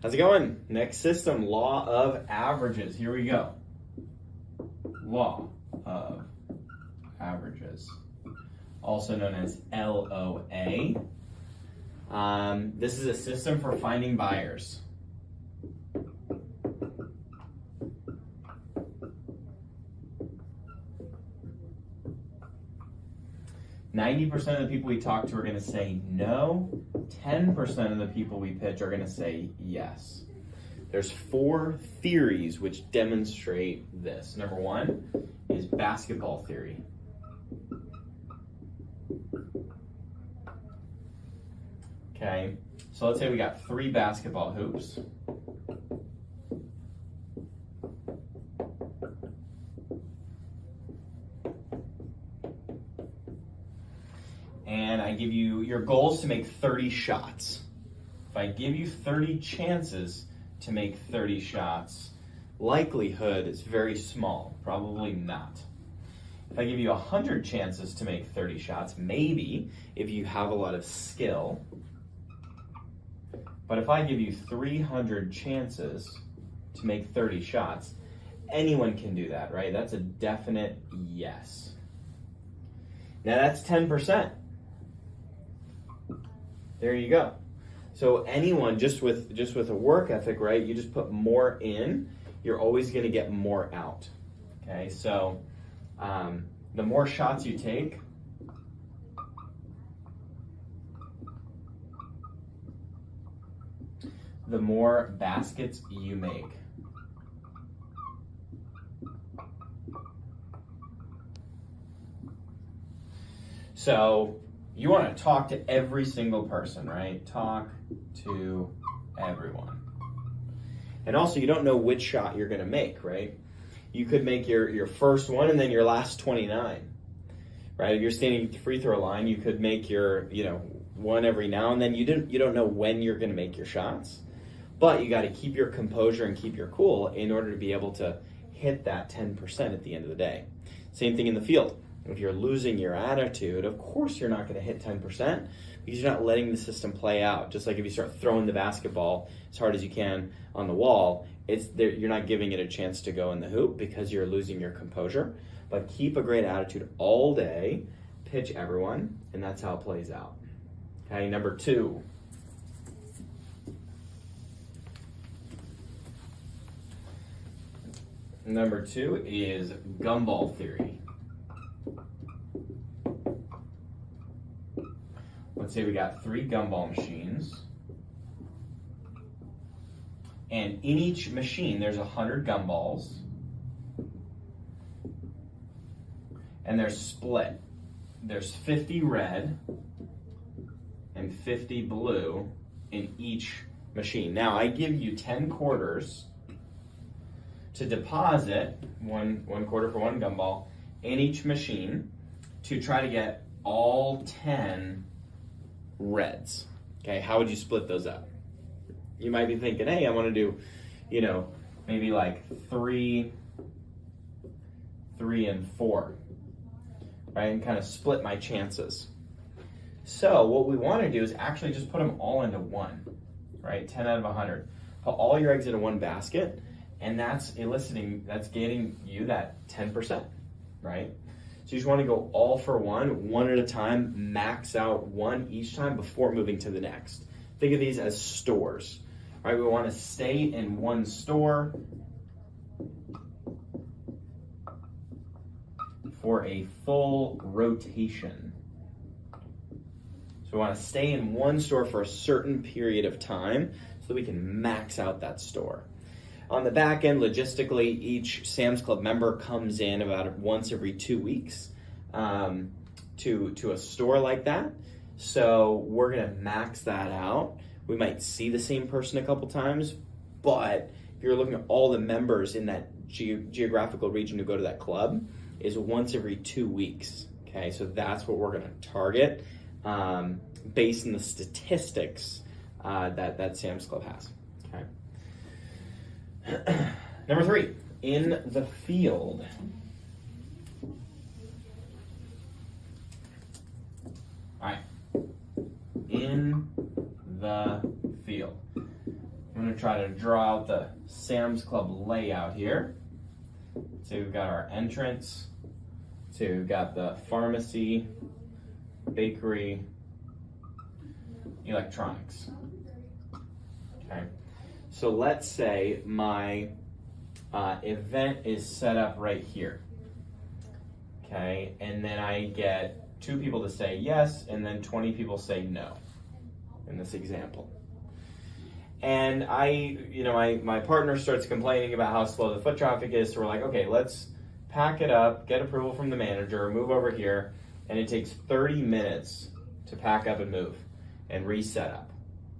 How's it going? Next system, law of averages. Here we go. Law of averages, also known as LOA. This is a system for finding buyers. "90% of the people we talk to are going to say no. 10% of the people we pitch are going to say yes." There's 4 theories which demonstrate this. Number 1 is basketball theory. Okay, so let's say we got 3 basketball hoops. And I give you, your goal is to make 30 shots. If I give you 30 chances to make 30 shots, likelihood is very small, probably not. If I give you 100 chances to make 30 shots, maybe if you have a lot of skill. But if I give you 300 chances to make 30 shots, anyone can do that, right? That's a definite yes. Now that's 10%. There you go. So anyone just with a work ethic, right? You just put more in, you're always going to get more out. Okay, so the more shots you take, the more baskets you make. So you want to talk to every single person, right? Talk to everyone. And also, you don't know which shot you're going to make, right? You could make your first one and then your last 29, right? If you're standing at the free throw line, you could make your, one every now and then. You don't know when you're going to make your shots, but you got to keep your composure and keep your cool in order to be able to hit that 10% at the end of the day. Same thing in the field. If you're losing your attitude, of course you're not going to hit 10% because you're not letting the system play out. Just like if you start throwing the basketball as hard as you can on the wall, you're not giving it a chance to go in the hoop because you're losing your composure. But keep a great attitude all day, pitch everyone, and that's how it plays out. Okay, number 2. Number 2 is gumball theory. Let's say we got 3 gumball machines. And in each machine, there's 100 gumballs. And they're split. There's 50 red and 50 blue in each machine. Now, I give you 10 quarters to deposit, one quarter for 1 gumball, in each machine to try to get all 10 reds. Okay, how would you split those up? You might be thinking, hey, I want to do, maybe like 3 and 4, right? And kind of split my chances. So what we want to do is actually just put them all into one, right? 10 out of 100. Put all your eggs into one basket, and that's getting you that 10%, right? So you just want to go all for one at a time, max out one each time before moving to the next. Think of these as stores, right? We want to stay in one store for a full rotation. So we want to stay in one store for a certain period of time so that we can max out that store. On the back end, logistically, each Sam's Club member comes in about once every 2 weeks to a store like that. So we're going to max that out. We might see the same person a couple times, but if you're looking at all the members in that geographical region who go to that club, is once every 2 weeks. Okay, so that's what we're going to target based on the statistics that Sam's Club has. Okay. Number 3, in the field. All right, in the field. I'm going to try to draw out the Sam's Club layout here. So we've got our entrance. So we've got the pharmacy, bakery, electronics. Okay. So let's say my event is set up right here. Okay, and then I get 2 people to say yes, and then 20 people say no in this example. And my partner starts complaining about how slow the foot traffic is, so we're like, okay, let's pack it up, get approval from the manager, move over here, and it takes 30 minutes to pack up and move and reset up.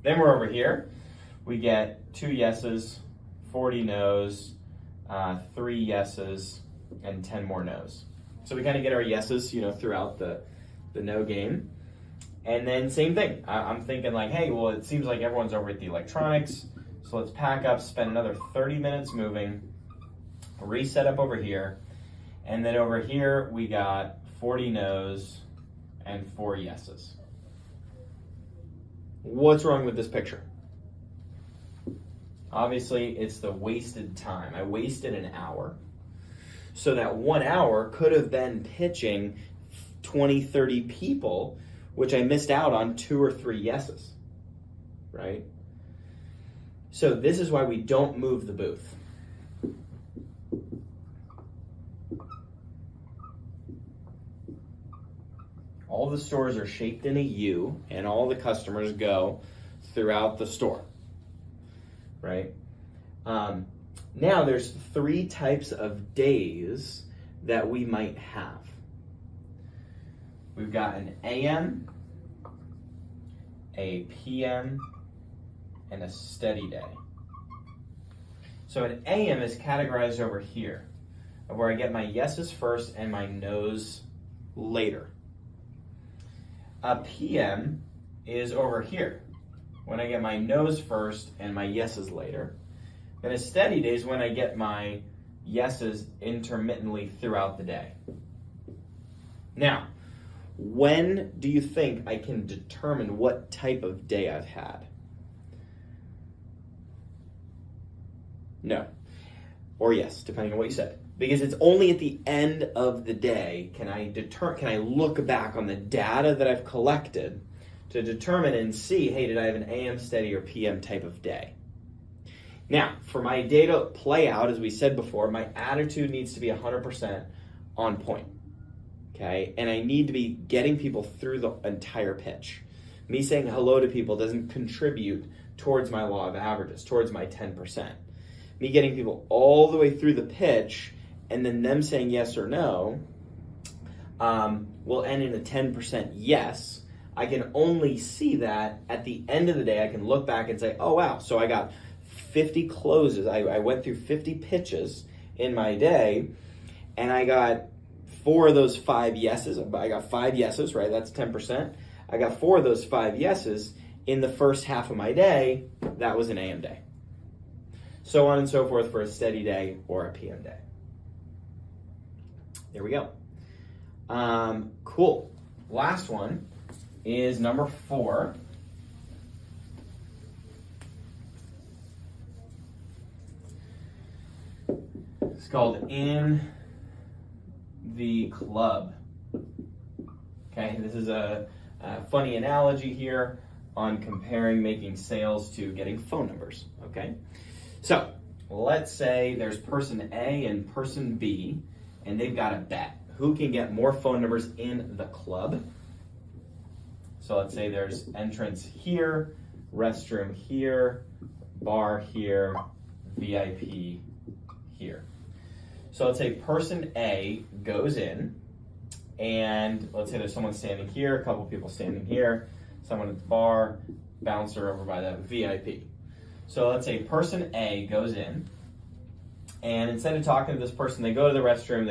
Then we're over here, we get 2 yeses, 40 no's, 3 yeses, and 10 more no's. So we kind of get our yeses, throughout the no game. And then same thing. I'm thinking like, hey, well, it seems like everyone's over at the electronics, so let's pack up, spend another 30 minutes moving, reset up over here, and then over here we got 40 no's and 4 yeses. What's wrong with this picture? Obviously, it's the wasted time. I wasted an hour. So that 1 hour could have been pitching 20, 30 people, which I missed out on 2 or 3 yeses, right? So this is why we don't move the booth. All the stores are shaped in a U, and all the customers go throughout the store, right? Now there's 3 types of days that we might have. We've got an AM, a PM, and a steady day. So an AM is categorized over here, of where I get my yeses first and my no's later. A PM is over here, when I get my no's first and my yeses later. And a steady day is when I get my yeses intermittently throughout the day. Now, when do you think I can determine what type of day I've had? No. Or yes, depending on what you said. Because it's only at the end of the day can I look back on the data that I've collected to determine and see, hey, did I have an AM steady or PM type of day? Now, for my day to play out, as we said before, my attitude needs to be 100% on point. Okay, and I need to be getting people through the entire pitch. Me saying hello to people doesn't contribute towards my law of averages, towards my 10%. Me getting people all the way through the pitch and then them saying yes or no will end in a 10% yes. I can only see that at the end of the day. I can look back and say, oh wow, so I got 50 closes. I went through 50 pitches in my day, and I got 4 of those 5 yeses. I got 5 yeses, right? That's 10%. I got 4 of those 5 yeses in the first half of my day. That was an AM day. So on and so forth for a steady day or a PM day. There we go. Cool. Last one is number 4. It's called In the Club. Okay, this is a funny analogy here on comparing making sales to getting phone numbers. Okay, so let's say there's person A and person B, and they've got a bet. Who can get more phone numbers in the club? So let's say there's entrance here, restroom here, bar here, VIP here. So let's say person A goes in, and let's say there's someone standing here, a couple people standing here, someone at the bar, bouncer over by the VIP. So let's say person A goes in, and instead of talking to this person, they go to the restroom,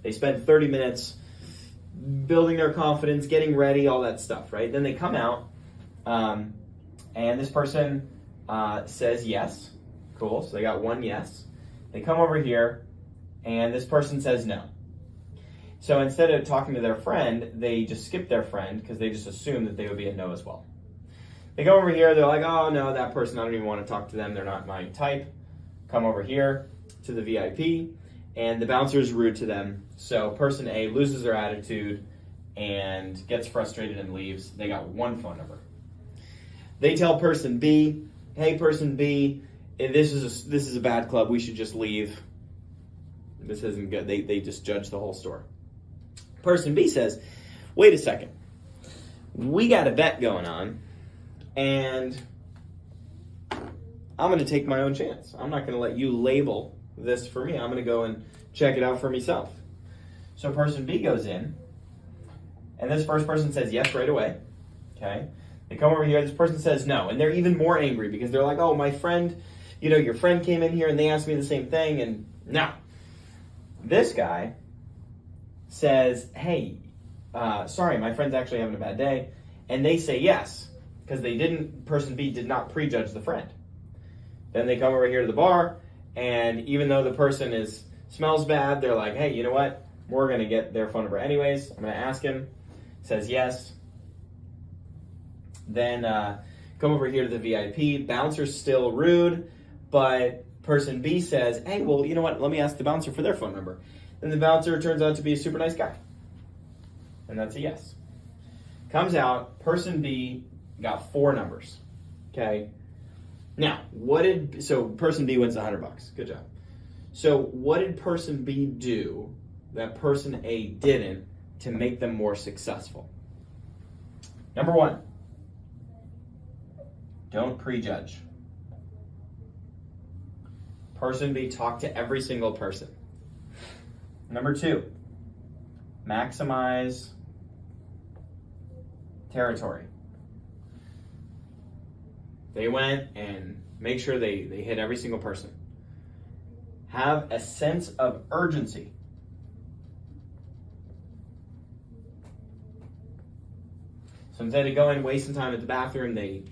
they spend 30 minutes building their confidence, getting ready, all that stuff, right? Then they come out, and this person says yes. Cool, so they got 1 yes. They come over here, and this person says no. So instead of talking to their friend, they just skip their friend because they just assume that they would be a no as well. They come over here, they're like, oh no, that person, I don't even want to talk to them, they're not my type. Come over here to the VIP, and the bouncer is rude to them. So person A loses their attitude and gets frustrated and leaves. They got one phone number. They tell person B, hey, person B, this is a bad club, we should just leave. This isn't good. They just judge the whole store. Person B says, wait a second, we got a bet going on, and I'm going to take my own chance. I'm not going to let you label this for me. I'm going to go and check it out for myself. So person B goes in, and this first person says yes right away. Okay. They come over here, this person says no, and they're even more angry because they're like, oh, my friend, your friend came in here and they asked me the same thing, and no. This guy says, hey, sorry, my friend's actually having a bad day, and they say yes, because person B did not prejudge the friend. Then they come over here to the bar, and even though the person smells bad, they're like, hey, you know what? We're going to get their phone number anyways. I'm going to ask him. Says yes. Then come over here to the VIP. Bouncer's still rude, but person B says, hey, well, you know what? Let me ask the bouncer for their phone number. Then the bouncer turns out to be a super nice guy. And that's a yes. Comes out, person B got 4 numbers. Okay? Now, so person B wins $100. Good job. So what did person B do that person A didn't to make them more successful? Number 1, don't prejudge. Person B, talk to every single person. Number 2, maximize territory. They went and make sure they hit every single person. Have a sense of urgency. So instead of going wasting time at the bathroom, they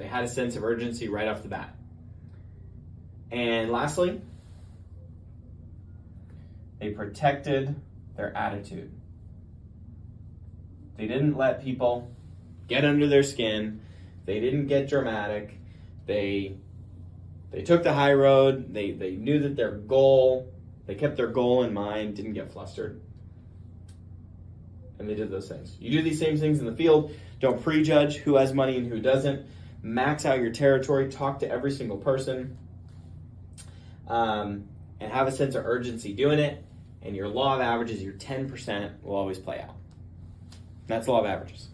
had a sense of urgency right off the bat. And lastly, they protected their attitude. They didn't let people get under their skin. They didn't get dramatic. They took the high road. They knew that they kept their goal in mind, didn't get flustered. And they did those things. You do these same things in the field. Don't prejudge who has money and who doesn't. Max out your territory. Talk to every single person. And have a sense of urgency doing it. And your law of averages, your 10%, will always play out. That's the law of averages.